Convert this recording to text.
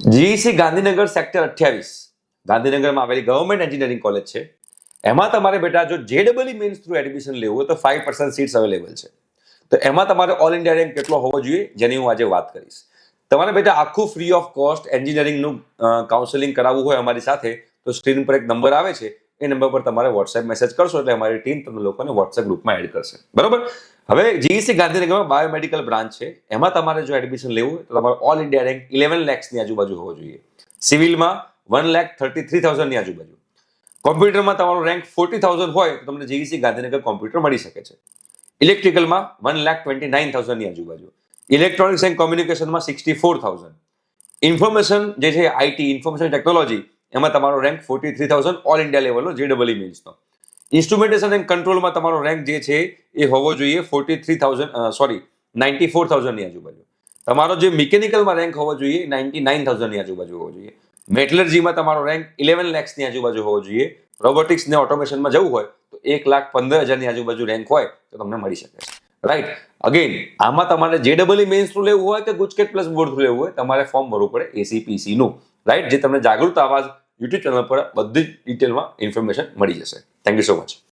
GEC Gandhinagar sector 28 ગાંધીનગરમાં આવેલી government engineering college છે. એમાં તમારે બેટા જો જેડબલઈ મેન્સ થ્રુ એડમિશન લેવું હોય તો 5% સીટ્સ અવેલેબલ છે. તો એમાં તમારે ઓલ ઇન્ડિયા રેન્ક કેટલો હોવો જોઈએ જેની હું આજે વાત કરીશ. તમારે બેટા આખું ફ્રી ઓફ કોસ્ટ એન્જિનિયરિંગનું કાઉન્સેલિંગ કરાવવું હોય અમારી સાથે તો સ્ક્રીન પર એક નંબર આવે છે, એ નંબર પર તમારે વોટ્સએપ મેસેજ કરશો એટલે અમારી ટીમ તમને લોકોને વોટ્સએપ ગ્રુપમાં એડ કરશે. બરોબર. હવે જીઈસી ગાંધીનગરમાં બાયોમેડિકલ બ્રાન્ચ છે, એમાં તમારે જો એડમિશન લેવું હોય તો તમારે ઓલ ઇન્ડિયા રેન્ક 11 lakhsની આજુબાજુ હોવો જોઈએ. સિવિલમાં 1,33,000 ની આજુબાજુ. કોમ્પ્યુટરમાં તમારો રેન્ક 40,000 હોય તો તમને જીઈસી ગાંધીનગર કોમ્પ્યુટર મળી શકે છે. ઇલેક્ટ્રિકલમાં 1,29,000 ની આજુબાજુ. Electronics and કોમ્યુનિકેશનમાં 64,000. ઇન્ફોર્મેશન જે છે આઈટી ઇન્ફોર્મેશન ટેકનોલોજી એમાં તમારો રેન્ક 43,000 ઓલ ઇન્ડિયા લેવલનો જેડબલઈ મેન્સનો. ઇન્સ્ટ્રુમેન્ટેશન એન્ડ કંટ્રોલમાં તમારો રેન્ક જે છે એ હોવો જોઈએ 94,000 ની આજુબાજુ. તમારો જે મિકેનિકલમાં રેન્ક હોવો જોઈએ 99,000 ની આજુબાજુ હોવો જોઈએ. મેટલર્જીમાં તમારો રેન્ક 11 lakhsની આજુબાજુ હોવો જોઈએ. રોબોટિક્સ ને ઓટોમેશનમાં જવું હોય તો 1,15,000 ની આજુબાજુ રેન્ક હોય તો તમને મળી શકે છે. રાઈટ. અગેન આમાં તમારે જેડબલઈ મેન્સ થ્રુ લેવું હોય કે ગુજકેટ પ્લસ બોર્ડ થ્રુ લેવું હોય તમારે ફોર્મ ભરવું પડે એસીપીસી નું. રાઈટ. જે તમને જાગૃત આવાજ યુટ્યુબ ચેનલ પર બધી જ ડિટેલમાં ઇન્ફોર્મેશન મળી જશે. Thank you so much.